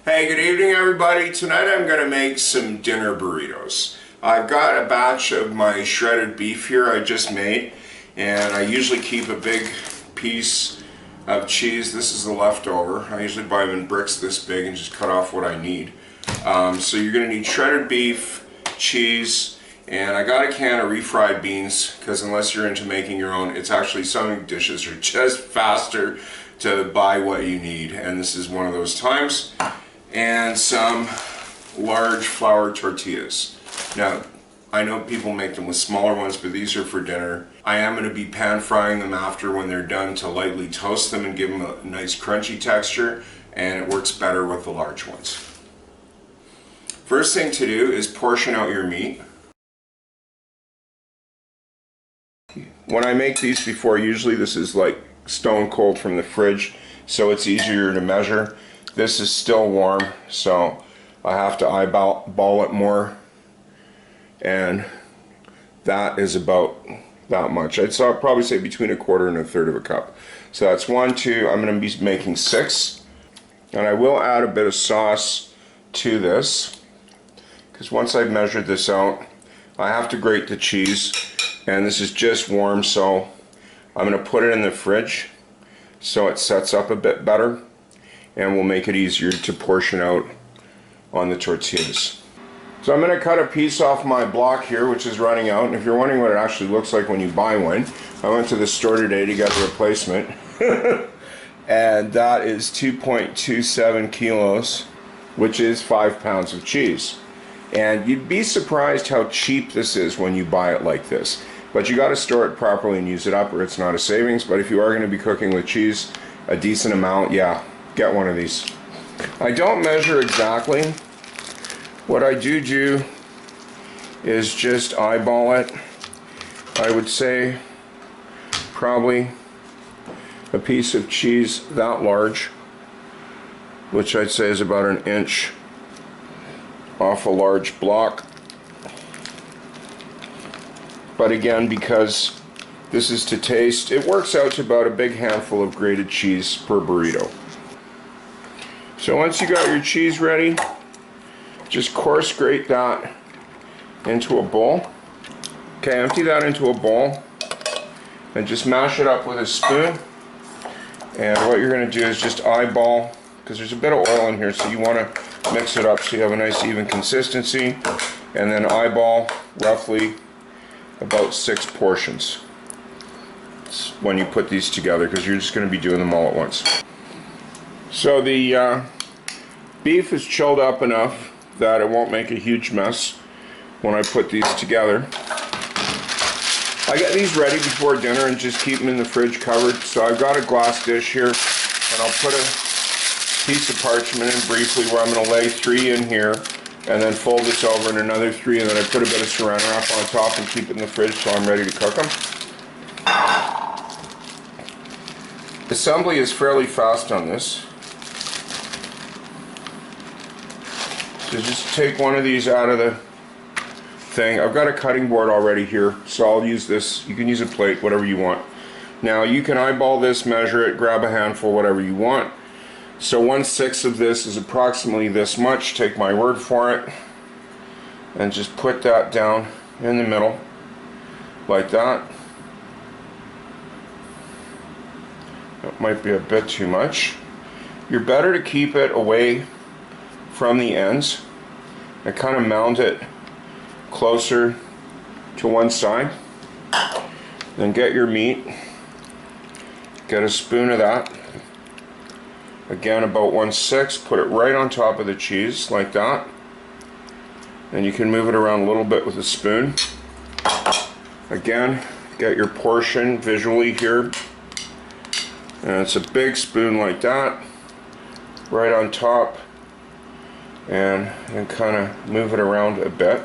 Hey, good evening everybody. Tonight I'm going to make some dinner burritos. I've got a batch of my shredded beef here I just made, and I usually keep a big piece of cheese. This is the leftover. I usually buy them in bricks this big and just cut off what I need. So you're going to need shredded beef, cheese, and I got a can of refried beans because unless you're into making your own, it's actually some dishes are just faster to buy what you need, and this is one of those times. And some large flour tortillas. Now, I know people make them with smaller ones, but these are for dinner. I am going to be pan frying them after when they're done to lightly toast them and give them a nice crunchy texture, and it works better with the large ones. First thing to do is portion out your meat. When I make these before, usually this is like stone cold from the fridge, so it's easier to measure. This is still warm, so I have to eyeball it more, and that is about that much. I'd probably say between a quarter and a third of a cup. So that's 1, 2, I'm going to be making 6, and I will add a bit of sauce to this, because once I've measured this out, I have to grate the cheese, and this is just warm, so I'm going to put it in the fridge so it sets up a bit better, and will make it easier to portion out on the tortillas. So I'm going to cut a piece off my block here, which is running out, and if you're wondering what it actually looks like when you buy one, I went to the store today to get a replacement, and that is 2.27 kilos, which is 5 pounds of cheese. And you'd be surprised how cheap this is when you buy it like this. But you got to store it properly and use it up, or it's not a savings. But if you are going to be cooking with cheese, a decent amount, yeah, get one of these. I don't measure exactly. What I do is just eyeball it. I would say probably a piece of cheese that large, which I'd say is about 1 inch off a large block. But again, because this is to taste, it works out to about a big handful of grated cheese per burrito. So once you got your cheese ready, just coarse grate that into a bowl. Okay, empty that into a bowl and just mash it up with a spoon. And what you're going to do is just eyeball, because there's a bit of oil in here, so you want to mix it up so you have a nice even consistency, and then eyeball roughly about 6 portions when you put these together, because you're just going to be doing them all at once. So the beef is chilled up enough that it won't make a huge mess when I put these together. I get these ready before dinner and just keep them in the fridge covered. So I've got a glass dish here, and I'll put a piece of parchment in briefly where I'm going to lay 3 in here, and then fold this over in another 3, and then I put a bit of saran wrap on top and keep it in the fridge till I'm ready to cook them. Assembly is fairly fast on this. So just take one of these out of the thing. I've got a cutting board already here, so I'll use this. You can use a plate, whatever you want. Now you can eyeball this, measure it, grab a handful, whatever you want. So 1/6 of this is approximately this much. Take my word for it, and just put that down in the middle like that. That might be a bit too much. You're better to keep it away from the ends and kind of mount it closer to one side. Then get your meat, get a spoon of that, again about 1/6, put it right on top of the cheese like that, and you can move it around a little bit with a spoon. Again, get your portion visually here, and it's a big spoon like that right on top, and kind of move it around a bit.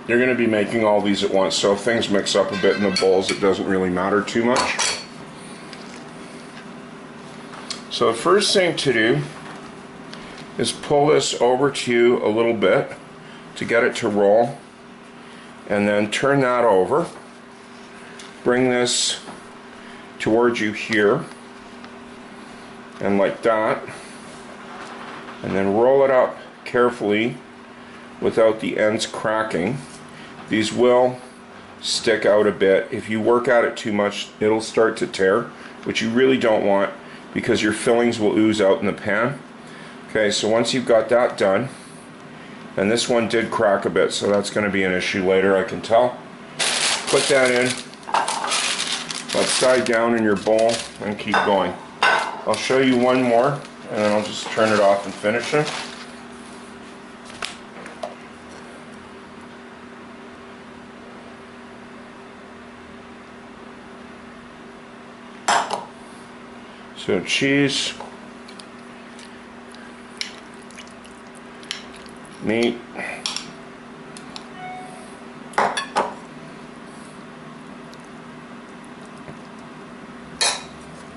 You're going to be making all these at once, so if things mix up a bit in the bowls, it doesn't really matter too much. So the first thing to do is pull this over to you a little bit to get it to roll, and then turn that over. Bring this towards you here, and like that. and then roll it up carefully without the ends cracking. These will stick out a bit. If you work at it too much, it'll start to tear, which you really don't want because your fillings will ooze out in the pan. Okay, so once you've got that done, and this one did crack a bit, so that's going to be an issue later, I can tell. Put that in, upside down in your bowl, and keep going. I'll show you one more, and then I'll just turn it off and finish it. So cheese, meat,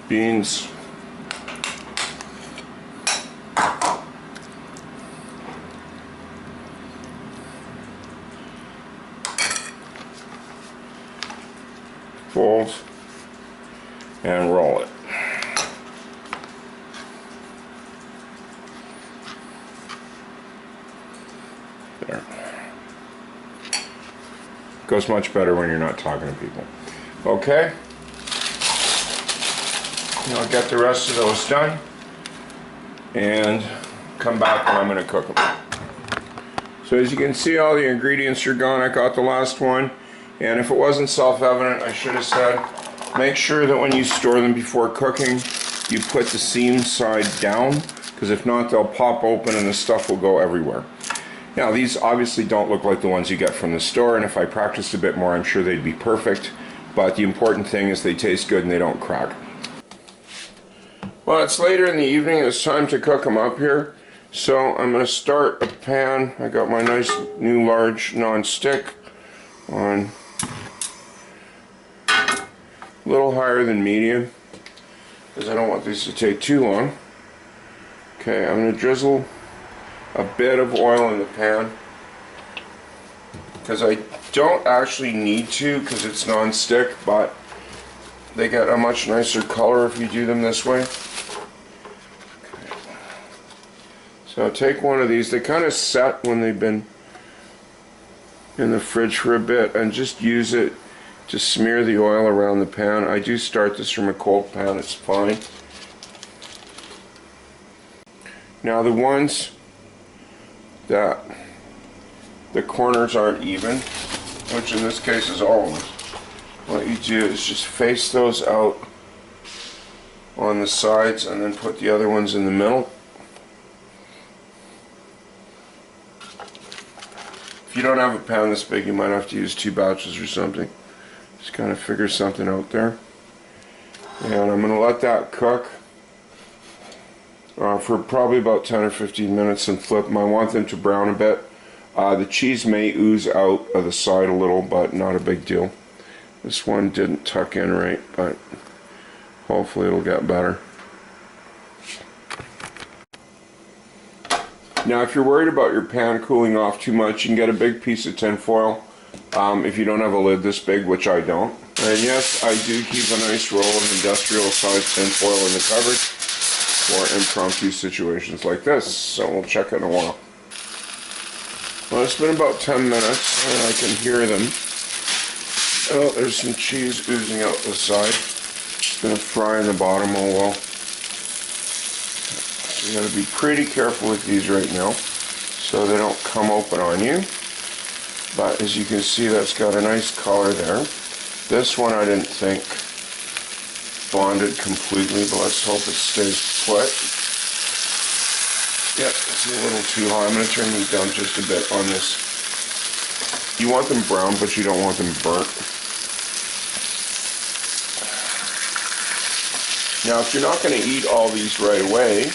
beans, fold, and roll it. There. Goes much better when you're not talking to people. Okay. And I'll get the rest of those done and come back when I'm going to cook them. So as you can see, all the ingredients are gone. I got the last one, and if it wasn't self-evident, I should have said, make sure that when you store them before cooking, you put the seam side down, because if not, they'll pop open and the stuff will go everywhere. Now, these obviously don't look like the ones you get from the store, and if I practiced a bit more, I'm sure they'd be perfect, but the important thing is they taste good and they don't crack. Well, it's later in the evening, it's time to cook them up here, so I'm going to start a pan. I got my nice new large non-stick on a little higher than medium, because I don't want these to take too long. Okay, I'm going to drizzle a bit of oil in the pan, because I don't actually need to because it's non-stick, but they get a much nicer color if you do them this way. Okay. So take one of these. They kind of set when they've been in the fridge for a bit, and just use it to smear the oil around the pan. I do start this from a cold pan, it's fine. Now the ones that the corners aren't even, which in this case is all of them, what you do is just face those out on the sides and then put the other ones in the middle. If you don't have a pan this big, you might have to use 2 batches or something. Just kind of figure something out there. And I'm going to let that cook for probably about 10 or 15 minutes and flip them. I want them to brown a bit. The cheese may ooze out of the side a little, but not a big deal. This one didn't tuck in right, but hopefully it'll get better. Now, if you're worried about your pan cooling off too much, you can get a big piece of tin foil if you don't have a lid this big, which I don't. And yes, I do keep a nice roll of industrial-sized tin foil in the cupboard for impromptu situations like this, so we'll check it in a while. Well, it's been about 10 minutes, and I can hear them. Oh, there's some cheese oozing out the side. It's going to fry in the bottom all well. So you got to be pretty careful with these right now, so they don't come open on you. But as you can see, that's got a nice color there. This one I didn't think bonded completely, but let's hope it stays put. Yep, it's a little too high. I'm going to turn these down just a bit on this. You want them brown, but you don't want them burnt. Now, if you're not going to eat all these right away,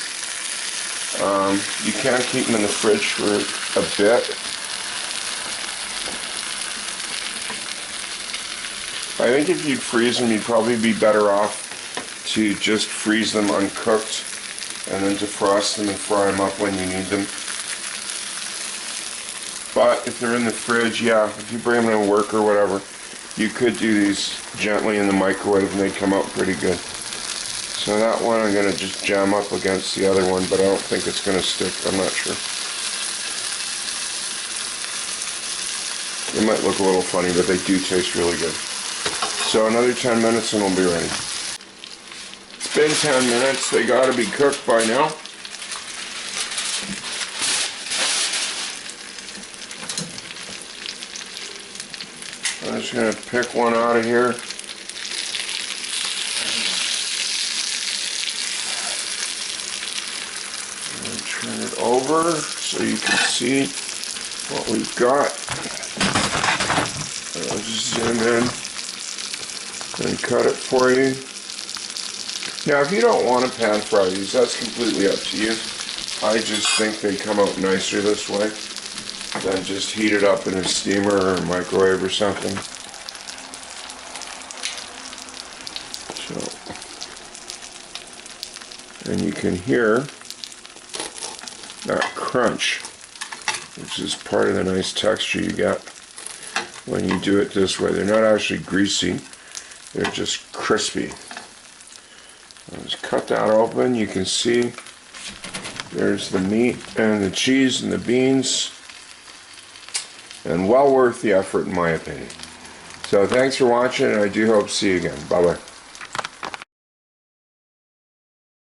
you can keep them in the fridge for a bit. I think if you'd freeze them, you'd probably be better off to just freeze them uncooked and then defrost them and fry them up when you need them. But if they're in the fridge, yeah, if you bring them to work or whatever, you could do these gently in the microwave and they'd come out pretty good. So that one I'm going to just jam up against the other one, but I don't think it's going to stick. I'm not sure. They might look a little funny, but they do taste really good. So another 10 minutes and we'll be ready. It's been 10 minutes. They got to be cooked by now. I'm just going to pick one out of here. And turn it over so you can see what we've got. I'll just zoom in and cut it for you. Now, if you don't want to pan fry these, that's completely up to you. I just think they come out nicer this way than just heat it up in a steamer or a microwave or something. So, and you can hear that crunch, which is part of the nice texture you get when you do it this way. They're not actually greasy, they're just crispy. I'll just cut that open. You can see there's the meat and the cheese and the beans, and well worth the effort in my opinion. So thanks for watching, and I do hope to see you again. Bye bye.